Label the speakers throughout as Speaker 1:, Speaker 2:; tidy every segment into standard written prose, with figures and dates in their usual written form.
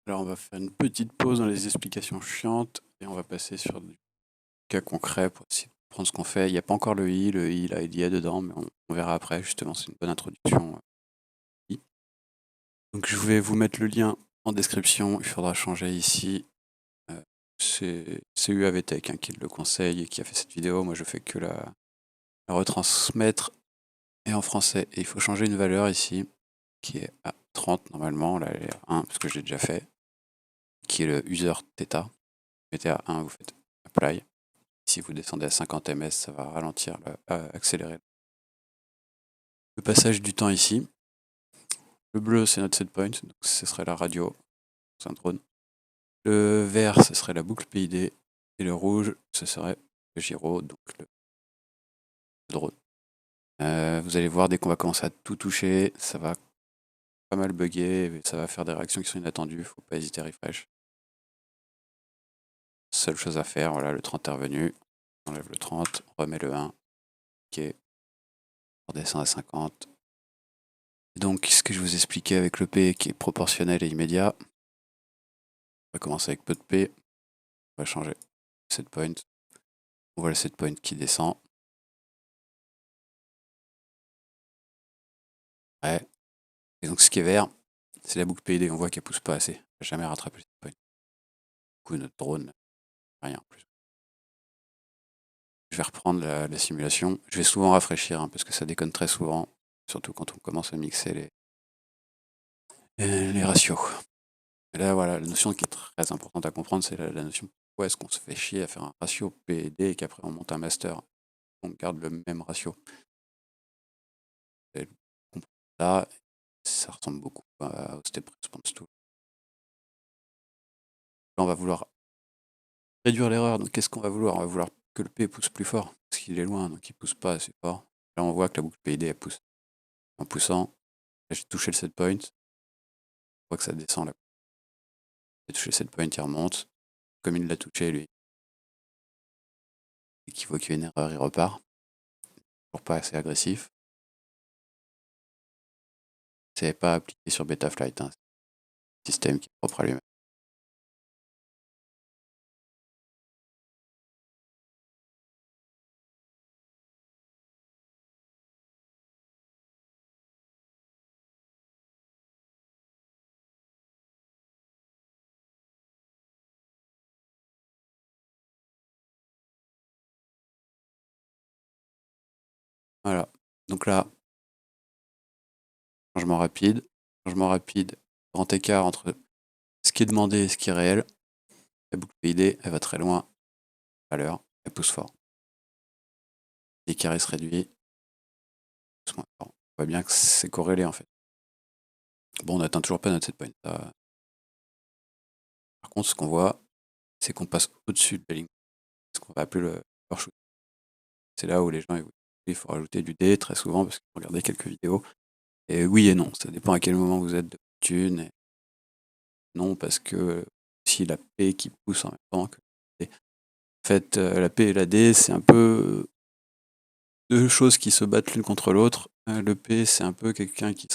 Speaker 1: Alors, on va faire une petite pause dans les explications chiantes et on va passer sur du cas concret pour essayer de comprendre ce qu'on fait. Il n'y a pas encore le i, là, il y a dedans, mais on verra après. Justement, c'est une bonne introduction. I. Donc, je vais vous mettre le lien en description. Il faudra changer ici. C'est UAVTech qui le conseille et qui a fait cette vidéo. Moi, je fais que la retransmettre et en français. Et il faut changer une valeur ici qui est à 30 normalement. Là, elle est à 1 parce que je l'ai déjà fait, qui est le user theta. Vous mettez à 1, vous faites apply. Si vous descendez à 50 ms, ça va ralentir, accélérer le passage du temps ici. Le bleu, c'est notre setpoint, donc ce serait la radio, c'est un drone. Le vert, ce serait la boucle PID. Et le rouge, ce serait le gyro, donc le drone. Vous allez voir, dès qu'on va commencer à tout toucher, ça va pas mal bugger, ça va faire des réactions qui sont inattendues, faut pas hésiter à refresh. Seule chose à faire, voilà, le 30 est revenu, on enlève le 30, on remet le 1, ok, on redescend à 50. Donc, ce que je vous expliquais avec le P qui est proportionnel et immédiat, on va commencer avec peu de P, on va changer set point, on voit le set point qui descend. Ouais. Et donc, ce qui est vert, c'est la boucle PID, on voit qu'elle pousse pas assez, elle n'a jamais rattrapé le set point. Du coup, notre drone, rien en plus. Je vais reprendre la simulation. Je vais souvent rafraîchir hein, parce que ça déconne très souvent, surtout quand on commence à mixer les ratios. Et là, voilà, la notion qui est très importante à comprendre, c'est la notion pourquoi est-ce qu'on se fait chier à faire un ratio PED et qu'après on monte un master, on garde le même ratio. Et là, ça ressemble beaucoup au step response tool. Là, on va vouloir réduire l'erreur. Donc, qu'est-ce qu'on va vouloir? On va vouloir que le P pousse plus fort parce qu'il est loin, donc il pousse pas assez fort. Là, on voit que la boucle PID elle pousse. En poussant, là, j'ai touché le set point. On voit que ça descend là. J'ai touché le set point, il remonte. Comme il l'a touché, lui, et qu'il voit qu'il y a une erreur, il repart. Toujours pas assez agressif. C'est pas appliqué sur Betaflight, hein. C'est un système qui est propre à lui-même. Voilà. Donc là, changement rapide. Changement rapide, grand écart entre ce qui est demandé et ce qui est réel. La boucle PID, elle va très loin à l'heure, elle pousse fort. L'écart se réduit, pousse moins fort. On voit bien que c'est corrélé en fait. Bon, on n'atteint toujours pas notre setpoint. Par contre, ce qu'on voit, c'est qu'on passe au-dessus de la ligne. Ce qu'on va appeler le overshoot. C'est là où les gens, il faut rajouter du D très souvent parce qu'ils ont regardé quelques vidéos. Et oui et non, ça dépend à quel moment vous êtes de thune. Et non, parce que si la P qui pousse en même temps que la D. En fait, la P et la D, c'est un peu deux choses qui se battent l'une contre l'autre. Le P, c'est un peu quelqu'un qui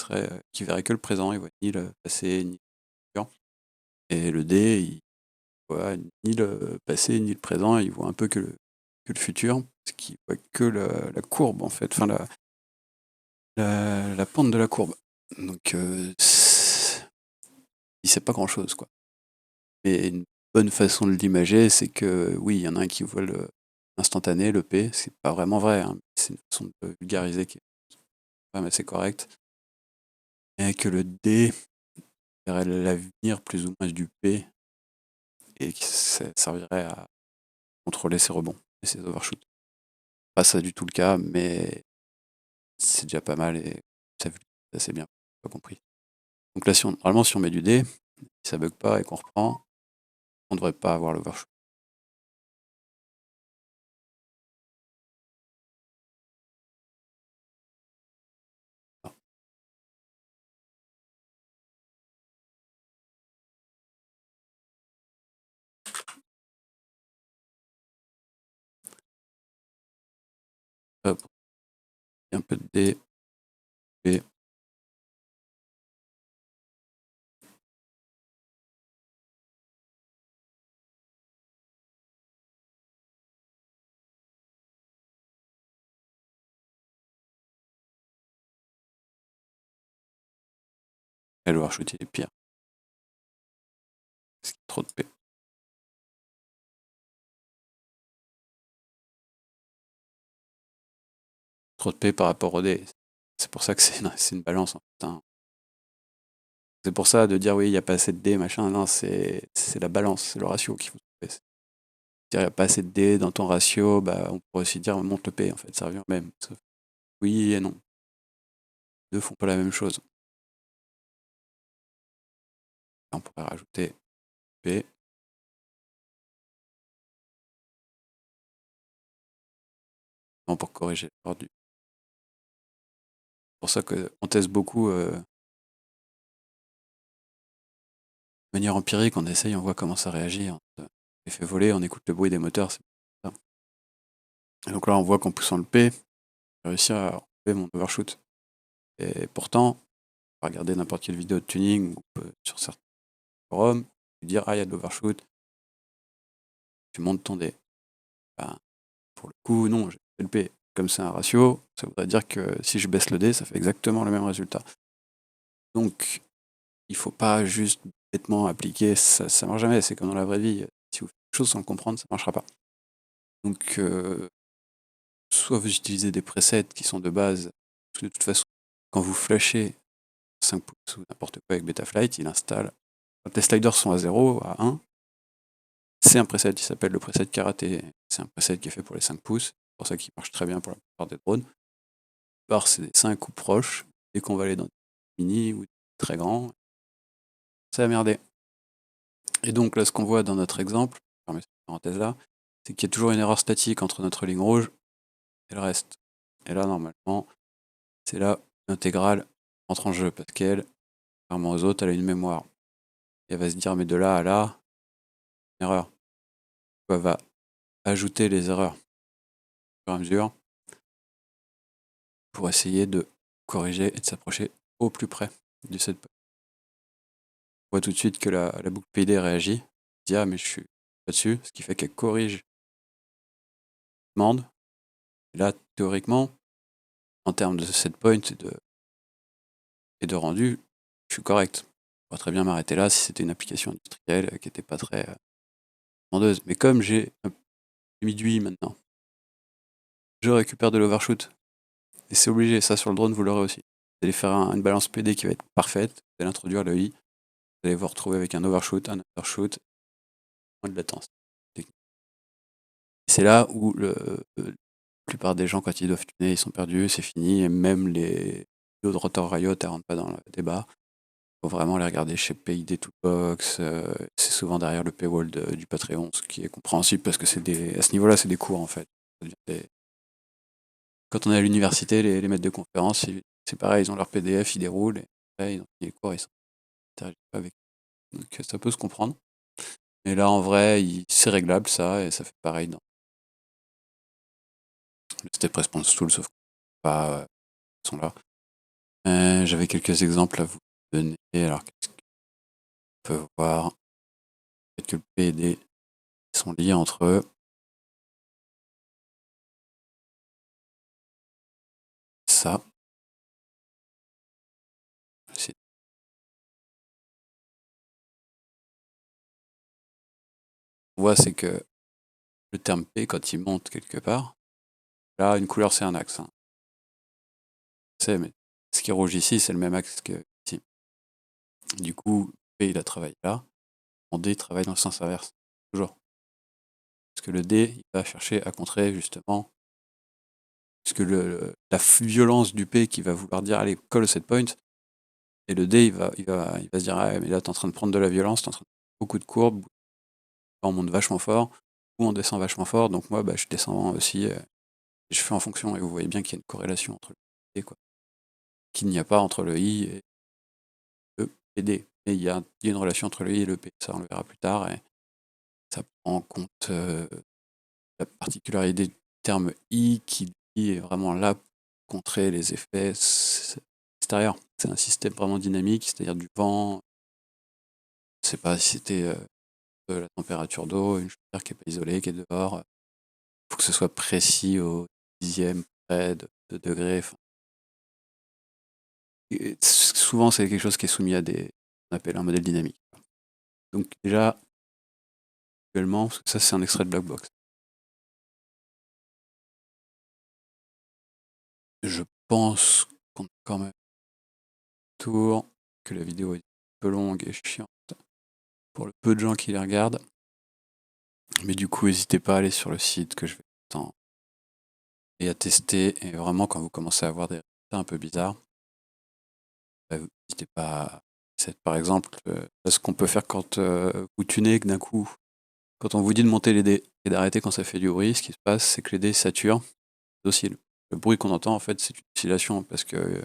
Speaker 1: verrait que le présent, il voit ni le passé ni le futur. Et le D, il voit ni le passé ni le présent, il voit un peu que le futur, parce qu'il voit que la courbe en fait, enfin la pente de la courbe. Donc il sait pas grand chose quoi. Mais une bonne façon de l'imager, c'est que oui, il y en a un qui voit l'instantané, le P, c'est pas vraiment vrai, hein. C'est une façon de vulgariser qui est quand même assez correcte. Et que le D verrait l'avenir plus ou moins du P et qui servirait à contrôler ses rebonds et ses overshoots. Pas ça du tout le cas, mais c'est déjà pas mal et ça c'est assez bien, pas compris. Donc là, normalement, si on met du D, si ça bug pas et qu'on reprend, on devrait pas avoir l'overshoot. Hop, un peu de D, P. Et l'overshoot, il est pire. Parce qu'il y a trop de P. Trop de P par rapport au D. C'est pour ça que c'est une balance, en fait, hein. C'est pour ça de dire oui, il n'y a pas assez de D, machin. Non, c'est la balance, c'est le ratio qu'il faut trouver. Dire il n'y a pas assez de D dans ton ratio, bah, on pourrait aussi dire monte le P, en fait, ça revient au même. Sauf oui et non. Les deux font pas la même chose. On pourrait rajouter P. Non, pour corriger l'erreur du. C'est pour ça qu'on teste beaucoup de manière empirique, on essaye, on voit comment ça réagit. On les fait voler, on écoute le bruit des moteurs. C'est ça. Et donc là, on voit qu'en poussant le P, j'ai réussi à enlever mon overshoot. Et pourtant, on va regarder n'importe quelle vidéo de tuning ou sur certains forums, et dire ah, il y a de l'overshoot, tu montes ton D. Ben, pour le coup, non, j'ai fait le P. Comme c'est un ratio, ça voudrait dire que si je baisse le D, ça fait exactement le même résultat. Donc, il faut pas juste bêtement appliquer, ça marche jamais, c'est comme dans la vraie vie. Si vous faites quelque chose sans le comprendre, ça marchera pas. Donc, soit vous utilisez des presets qui sont de base, parce que de toute façon, quand vous flashez 5 pouces ou n'importe quoi avec Betaflight, il installe. Quand les sliders sont à 0, à 1, c'est un preset qui s'appelle le preset karaté. C'est un preset qui est fait pour les 5 pouces, c'est pour ça qu'il marche très bien pour la plupart des drones. Par c'est des 5 ou proches, dès qu'on va aller dans des mini ou des très grands, ça a merdé. Et donc là, ce qu'on voit dans notre exemple, je ferme cette parenthèse-là, c'est qu'il y a toujours une erreur statique entre notre ligne rouge et le reste. Et là, normalement, c'est là où l'intégrale entre en jeu, parce qu'elle, contrairement aux autres, elle a une mémoire. Et elle va se dire, mais de là à là, une erreur. Elle va ajouter les erreurs au fur et à mesure pour essayer de corriger et de s'approcher au plus près du setpoint. On voit tout de suite que la boucle PID réagit, elle dit, ah, mais je suis pas dessus, ce qui fait qu'elle corrige la demande. Et là, théoriquement, en termes de setpoint et de rendu, je suis correct. Je pourrais très bien m'arrêter là si c'était une application industrielle qui n'était pas très demandeuse. Mais comme j'ai mis du i maintenant, je récupère de l'overshoot. Et c'est obligé, ça sur le drone, vous l'aurez aussi. Vous allez faire une balance PD qui va être parfaite, vous allez introduire le i, vous allez vous retrouver avec un overshoot, moins de latence. Et c'est là où la plupart des gens, quand ils doivent tuner, ils sont perdus, c'est fini, et même les vidéos de Rotor Riot, elles rentrent pas dans le débat. Faut vraiment les regarder chez PID Toolbox, c'est souvent derrière le paywall du Patreon, ce qui est compréhensible parce que à ce niveau-là, c'est des cours en fait. Quand on est à l'université, les maîtres de conférences, c'est pareil, ils ont leur PDF, ils déroulent, et après, ils ont les cours, ils s'interagissent pas avec. Donc ça peut se comprendre. Mais là, en vrai, c'est réglable ça, et ça fait pareil dans le Step Response Tool, sauf que pas sont là. J'avais quelques exemples à vous donner. Alors, qu'est-ce qu'on peut voir? Peut-être que le P et D sont liés entre eux. Ça. C'est- On voit, c'est que le terme P, quand il monte quelque part, là, une couleur, c'est un axe, hein. Mais ce qui est rouge ici, c'est le même axe que ici. Du coup, P, il a travaillé là. Mon D travaille dans le sens inverse. Toujours. Parce que le D, il va chercher à contrer, justement, parce que la violence du P qui va vouloir dire, allez, colle cette point, et le D, il va se dire, ah, mais là, t'es en train de prendre de la violence, t'es en train de prendre beaucoup de courbes, on monte vachement fort, ou on descend vachement fort, donc moi, bah, je descends aussi, et je fais en fonction, et vous voyez bien qu'il y a une corrélation entre le D, quoi. Qu'il n'y a pas entre le I et E et D. Et il y a une relation entre le I et le P, ça on le verra plus tard, et ça prend en compte la particularité du terme I qui lui, est vraiment là pour contrer les effets extérieurs. C'est un système vraiment dynamique, c'est-à-dire du vent. Je ne sais pas si c'était de la température d'eau, une chaudière qui n'est pas isolée, qui est dehors. Il faut que ce soit précis au dixième près de degré. Enfin, Et souvent, c'est quelque chose qui est soumis à on appelle un modèle dynamique. Donc déjà, actuellement, parce que ça c'est un extrait de Blackbox. Je pense qu'on a quand même tour, que la vidéo est un peu longue et chiante pour le peu de gens qui les regardent. Mais du coup, n'hésitez pas à aller sur le site que je vais temps et à tester. Et vraiment, quand vous commencez à avoir des résultats un peu bizarres, n'hésitez pas à... Par exemple, ce qu'on peut faire quand vous tunez, que d'un coup, quand on vous dit de monter les dés et d'arrêter quand ça fait du bruit, ce qui se passe, c'est que les dés saturent. Oscillent. Le bruit qu'on entend, en fait, c'est une oscillation, parce que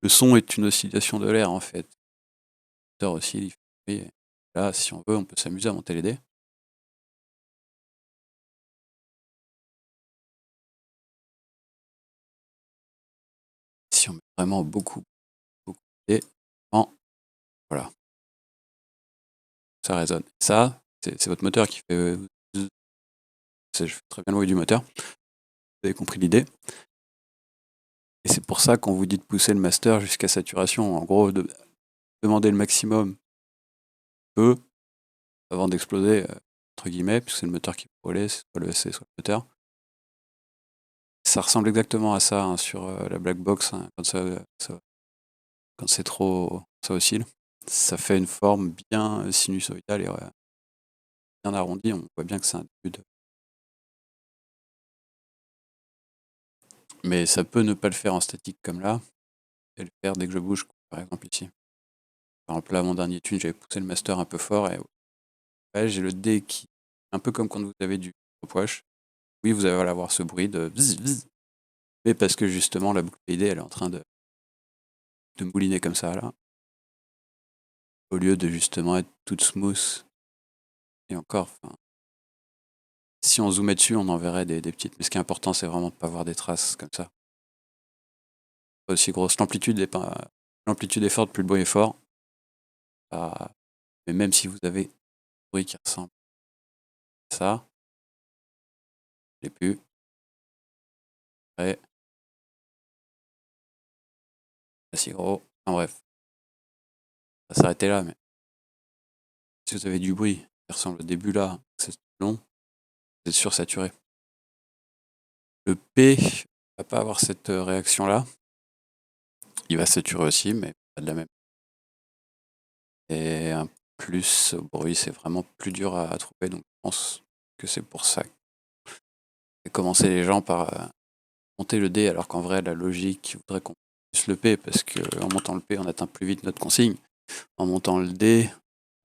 Speaker 1: le son est une oscillation de l'air, en fait. Le moteur oscille, il fait du bruit. Là, si on veut, on peut s'amuser à monter les dés. Si on met vraiment beaucoup, beaucoup de dés, voilà, ça résonne. Ça, c'est votre moteur qui fait... je fais très bien le bruit du moteur. Vous avez compris l'idée. Et c'est pour ça qu'on vous dit de pousser le master jusqu'à saturation. En gros, de demander le maximum peu avant d'exploser, entre guillemets, puisque c'est le moteur qui peut brûler, soit le SC, soit le moteur. Ça ressemble exactement à ça hein, sur la black box, hein, quand c'est trop, ça oscille. Ça fait une forme bien sinusoïdale et bien arrondie. On voit bien que c'est un début de... Mais ça peut ne pas le faire en statique comme là, et le faire dès que je bouge, par exemple ici. Par exemple là, mon dernier tune, j'avais poussé le master un peu fort et ouais, j'ai le D qui... Un peu comme quand vous avez du stopwatch. Oui, vous allez avoir ce bruit de bzz, bzz, mais parce que justement la boucle PD elle est en train de mouliner comme ça là, au lieu de justement être toute smooth. Et encore, si on zoomait dessus, on en verrait des petites. Mais ce qui est important, c'est vraiment de ne pas voir des traces comme ça. Pas aussi grosse. L'amplitude est pas. L'amplitude est forte, plus le bruit est fort. Mais même si vous avez un bruit qui ressemble à ça, je l'ai plus. Ouais, pas si gros. En bref, ça va s'arrêter là, mais si vous avez du bruit qui ressemble au début là, c'est long, vous êtes sursaturé. Le P va pas avoir cette réaction là. Il va saturer aussi, mais pas de la même. Et un plus au bruit, c'est vraiment plus dur à trouver, donc je pense que c'est pour ça que commencer les gens par monter le D, alors qu'en vrai, la logique voudrait qu'on puisse le P, parce qu'en montant le P, on atteint plus vite notre consigne. En montant le D,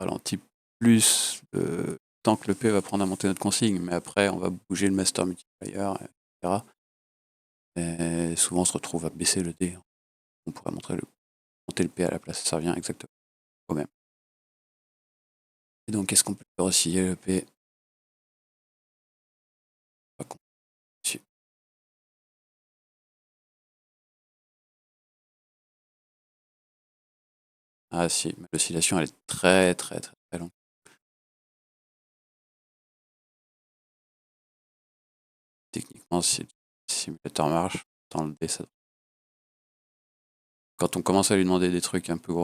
Speaker 1: on ralentit plus le temps que le P va prendre à monter notre consigne, mais après, on va bouger le master multiplier, etc. Et souvent, on se retrouve à baisser le D. On pourrait monter le P à la place, ça revient exactement au même. Et donc, qu'est-ce qu'on peut faire osciller le P? Pas con. Ah si, mais l'oscillation, elle est très, très, très, très longue. Techniquement, si le simulateur marche, dans le D, ça... Quand on commence à lui demander des trucs un peu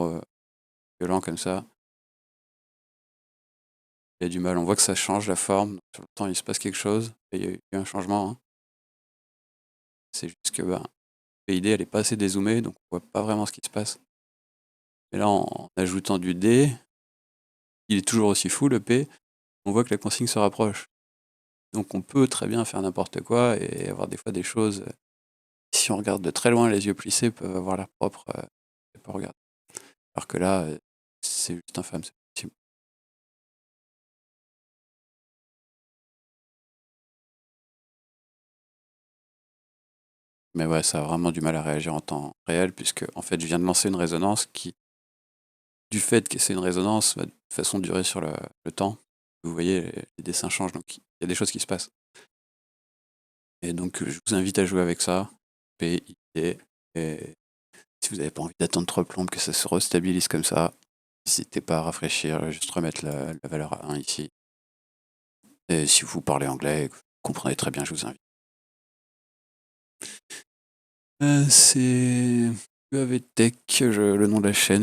Speaker 1: violents comme ça, il a du mal. On voit que ça change la forme. Sur le temps, il se passe quelque chose. Et il y a eu un changement. Hein. C'est juste que PID, elle est pas assez dézoomée, donc on voit pas vraiment ce qui se passe. Mais là, en ajoutant du D, il est toujours aussi fou, le P. On voit que la consigne se rapproche. Donc on peut très bien faire n'importe quoi et avoir des fois des choses... Si on regarde de très loin, les yeux plissés peuvent avoir l'air propre. Pas regarder. Alors que là, c'est juste infâme, c'est possible. Mais ouais, ça a vraiment du mal à réagir en temps réel, puisque en fait, je viens de lancer une résonance qui, du fait que c'est une résonance, va de toute façon durer sur le temps. Vous voyez, les dessins changent, donc il y a des choses qui se passent. Et donc, je vous invite à jouer avec ça. P, I, D. Et si vous n'avez pas envie d'attendre 3 plombes, que ça se restabilise comme ça, n'hésitez pas à rafraîchir, juste remettre la valeur à 1 ici. Et si vous parlez anglais, vous comprenez très bien, je vous invite. C'est UAV Tech, le nom de la chaîne.